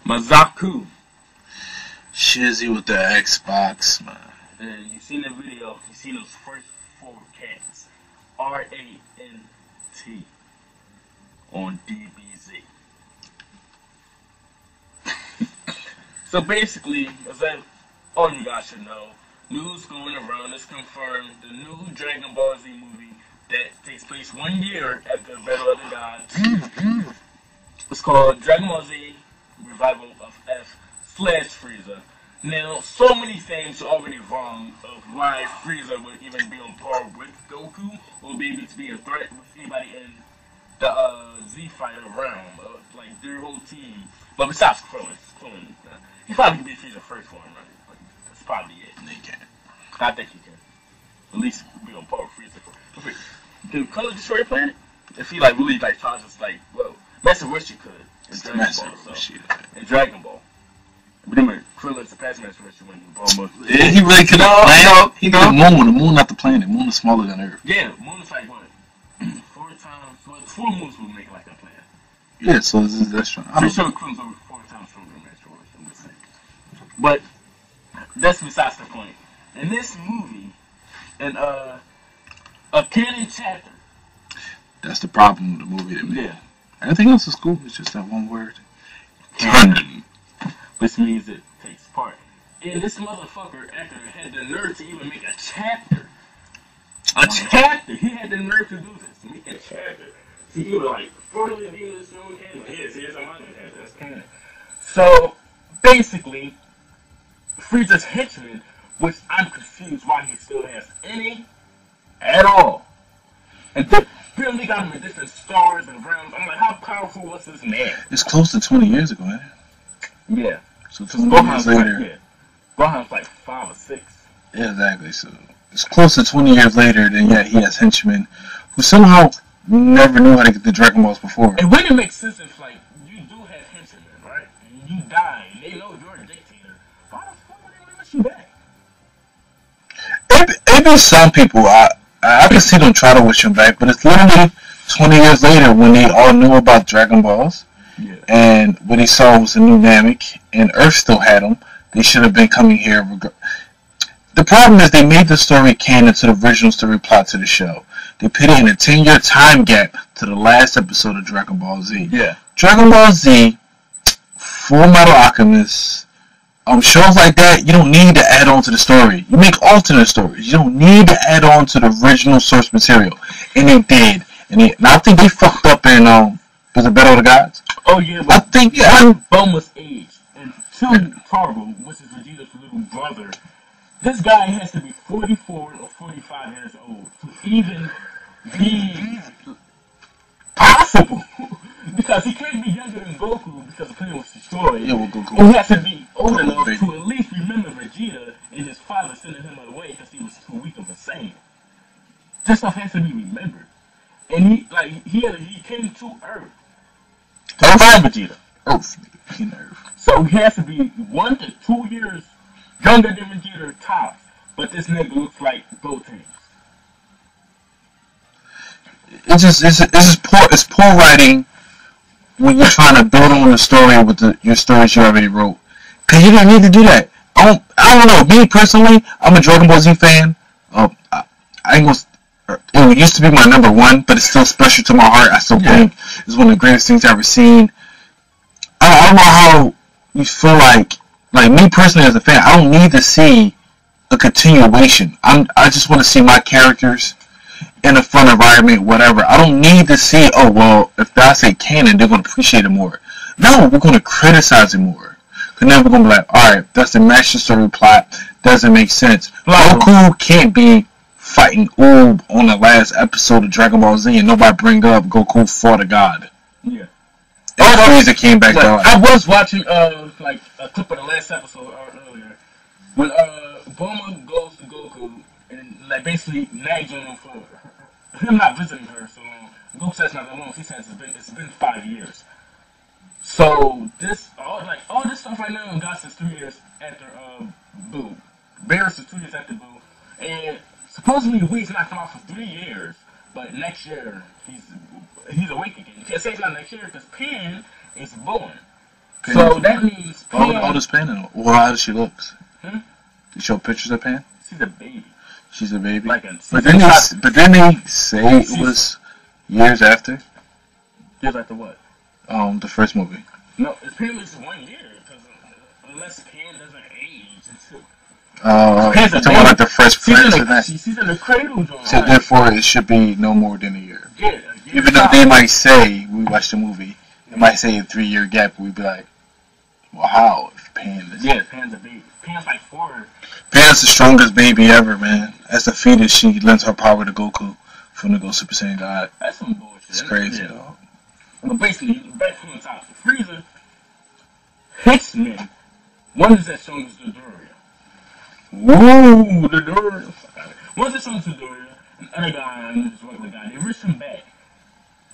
Mazaku. Shizzy with the Xbox, man. And you seen the video, you seen those first 4 cats. R-A-N-T. On DBZ. So basically, as all you guys should know, news going around is confirmed the new Dragon Ball Z movie that takes place 1 year after the Battle of the Gods. It's called Dragon Ball Z Revival of F/Frieza. Now, so many things are already wrong of why Frieza would even be on par with Goku or be able to be a threat with anybody in the Z fighter realm, like their whole team. But besides Krillin, he probably can be Frieza first form, right? Like, that's probably it. They can. I think he can. At least be on par with Frieza. Can Krillin destroy a planet? If he like really like tries to like, well, Master Wish you could in Dragon Ball. So, in Dragon Ball. But remember, Krillin's the past Master Wish when Bulma. Yeah, he really could have. He got the moon. The moon, not the planet. The moon is smaller than Earth. Yeah, the moon is like what? 4 times. Well, 4 moons would make like a planet. Yeah, so that's true. I'm pretty sure Krillin's over 4 times stronger than Master Wish. I'm just saying. But that's besides the point. In this movie, in a canon chapter. That's the problem with the movie to me. Yeah. Everything else is cool. It's just that one word. Canon. Which means it takes part. And this motherfucker actor had the nerve to even make a chapter. A chapter! He had the nerve to do this. To make a chapter. See, he was like, formerly viewed this film canon. Here's a manga chapter. That's canon. So, basically, Frieza's henchman, which I'm confused why he still has any at all. And they got him in different stars and realms. I'm like, how powerful was this man? It's close to 20 years ago, man. Yeah. So 20 years later. Like, Gohan's like 5 or 6. Yeah, exactly. So it's close to 20 years later, then yeah, he has henchmen who somehow never knew how to get the Dragon Balls before. It wouldn't make sense if, like, you do have henchmen, right? And you die, and they know you're a dictator. Why the fuck would they let you back? It be some people, I can see them try to wish him back, but it's literally 20 years later when they all knew about Dragon Balls. Yeah. And what he saw was a new Namek, and Earth still had them. They should have been coming here. The problem is they made the story canon to the original story plot to the show. They put it in a 10-year time gap to the last episode of Dragon Ball Z. Yeah. Dragon Ball Z, Full Metal Alchemist, shows like that, you don't need to add on to the story. You make alternate stories. You don't need to add on to the original source material. And they did. And I think they fucked up in was it Battle of the Gods? Oh yeah, I think Bulma's age and 2 Targo, which is Vegeta's little brother. This guy has to be 44 or 45 years old to even be possible. Because he can't be younger than Goku because the planet was destroyed. Yeah, well, Goku. And he has to be old enough to at least remember Vegeta and his father sending him away because he was too weak of a Saiyan. This stuff has to be remembered. And he came to Earth to find Vegeta. Earth. So he has to be 1 to 2 years younger than Vegeta tops. But this nigga looks like both things. It's just poor writing when you're trying to build on the story with your stories you already wrote. Cause you don't need to do that. I don't know. Me personally, I'm a Dragon Ball Z fan. It used to be my number 1, but it's still special to my heart. I still think it's one of the greatest things I've ever seen. I don't know how you feel like me personally as a fan, I don't need to see a continuation. I just want to see my characters in a fun environment, whatever. I don't need to see, oh, well, if that's a canon, they're going to appreciate it more. No, we're going to criticize it more. Because then we're going to be like, alright, that's the master story plot. Doesn't make sense. Goku can't be fighting Oob on the last episode of Dragon Ball Z and nobody bring up Goku fought a god. Yeah. And Frieza came back down. I was watching like a clip of the last episode earlier when Bulma goes to Goku and like basically nags on him for him not visiting her so long. Goku says not that long. He says it's been 5 years. So all this stuff right now got since 3 years after Boo. Beerus is 2 years after Boo, and supposedly Wee's not come out for 3 years, but next year he's awake again. You can't say it's not next year because Pan is born. So that means How does Pan? Well, how does she look? Hmm? You show pictures of Pan? She's a baby. She's a baby. But then they say it was years after. Years after what? The first movie. No, it's pretty much 1 year because unless Pan doesn't age. Talking about like the first president. She's in the cradle, John. So therefore, it should be no more than a year. Yeah. Even though they might say we watched the movie, they might say a 3-year gap. We'd be like, well, how? If Pan is Pan's a baby. Pan's like 4. Pan's the strongest baby ever, man. As a fetus, she lends her power to Goku from the Go Super Saiyan God. That's some bullshit. It's crazy, dog. But basically, back from the top, Frieza hits men. One is that shown as the Doria. Woo, the Doria. One is that shown as the Doria. The other guy, and this regular guy, they risk him back.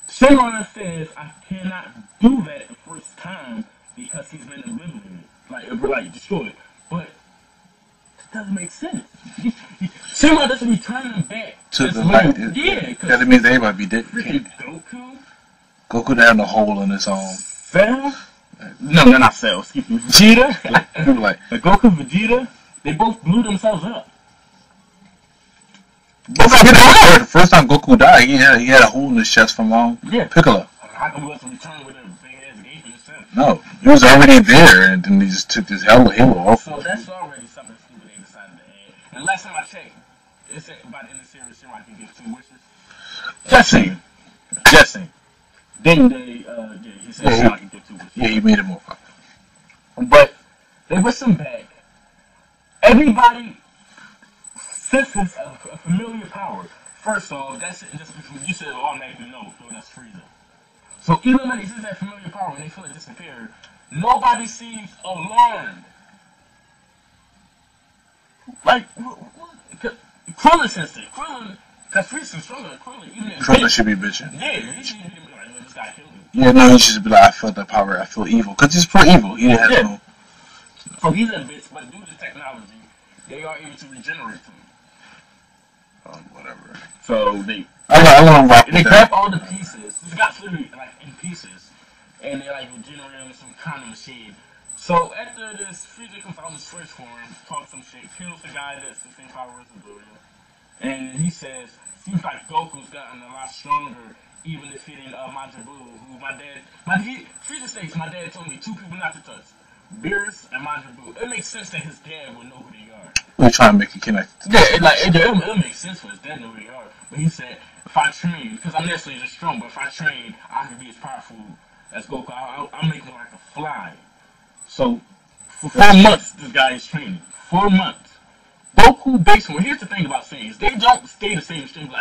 Shenron says, I cannot do that the first time because he's been eliminated. Like destroyed. But it doesn't make sense. Shenron doesn't return him back. To the light. Yeah. That means everybody be dead. Freaking Goku. Goku down the hole in his own. Cell? No, they're not Cell. Excuse me. Vegeta? Goku, Vegeta, they both blew themselves up. The first time Goku died, he had a hole in his chest from Piccolo. How come he wasn't returning with a big ass gape in his chest? No, he was already there, and then he just took this halo off. So that's already something stupid they decided to add. And last time I checked, it said by the end of the series, Shenron can give 2 wishes. Just saying. Then he said Shenron can give 2 wishes. Yeah, he made it more popular. But they wish him back. Everybody senses a familiar power. First off, that's just because you said automatically no, that's Frieza. So even when they sense that familiar power and they feel it disappear, nobody seems alarmed. Like, Krillin sensed it. Because Frieza's stronger than Krillin. Krillin should be bitching. Yeah, he should be like, this guy killed me. Yeah, no, he should be like, I felt that power, I feel evil. Because he's pro evil. He has no... So he's a bitch, but due to technology, they are able to regenerate him. Whatever. So they grab all the pieces. They got food in pieces, and they regenerate them in some kind of machine. So after this, Frieza comes out in his first form, talks some shit, kills the guy that's the same power as the Doria, and he says, seems like Goku's gotten a lot stronger, even defeating Majin Buu, who Frieza states, my dad told me 2 people not to touch. Beerus and Majin Buu. It makes sense that his dad would know who they are. We're trying to make it connect. Yeah, it makes sense for his dad to know who they are. But he said, if I train, because I'm necessarily just strong, but if I train, I can be as powerful as Goku. I'll make him like a fly. So, for 4 months, this guy is training. 4 months. Goku base form. Here's the thing about Saiyans. They don't stay the same strength.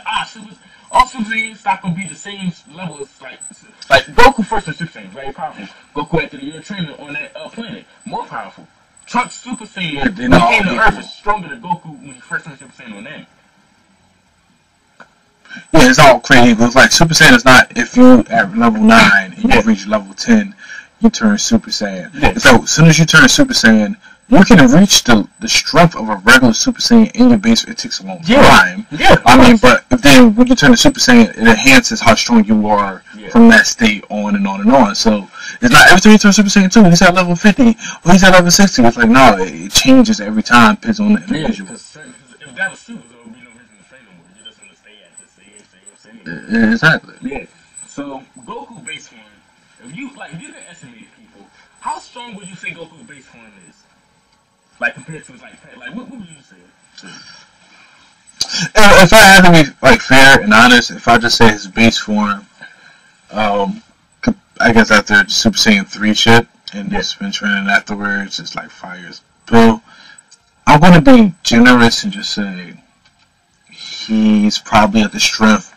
All Super Saiyans not gonna be the same level as like Goku first was Super Saiyan, very powerful. Goku after the year training on that planet, more powerful. Trunks Super Saiyan when he came to Earth is stronger than Goku when he first turned Super Saiyan on them. Yeah, it's all crazy. It's like Super Saiyan is not if you at level 9 and you reach level 10, you turn Super Saiyan. Yeah. So as soon as you turn Super Saiyan, you can reach the strength of a regular Super Saiyan in your base. It takes a long time. Yeah. But if then when you turn to Super Saiyan, it enhances how strong you are from that state on and on and on. So it's not every time you turn Super Saiyan 2, he's at level 50 or he's at level 60. It's like, no, it changes every time, depends on the individual. Because if that was Super, there would be no reason to train no more. You're just going to stay at the same. Exactly. Yeah. So Goku base form, if you can estimate people, how strong would you say Goku's base form is? Compared to his what would you say? If I had to be fair and honest, if I just say his base form, I guess after Super Saiyan 3 shit and just been training afterwards, it's like 5 years. So I'm gonna be generous and just say he's probably at the strength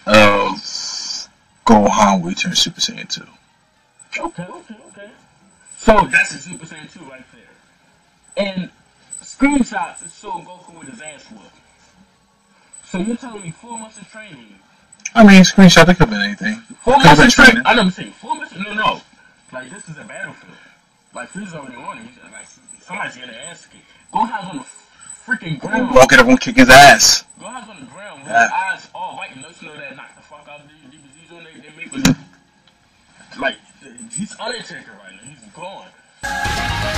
of Gohan when he turned Super Saiyan 2. Okay. So that's a Super Saiyan 2 right there. And screenshots is showing Goku with his ass whooped. So you're telling me 4 months of training? I mean, screenshot, that could have been anything. 4 months of training? I never seen 4 months. No. This is a battlefield. Frieza's already on it. Somebody's getting an ass kicked. Gohan's on the freaking ground. Walk it up and kick his ass. Gohan's on the ground with his eyes all white. And don't you know that knock the fuck out of the DBZs on they make with He's Undertaker right now. He's gone.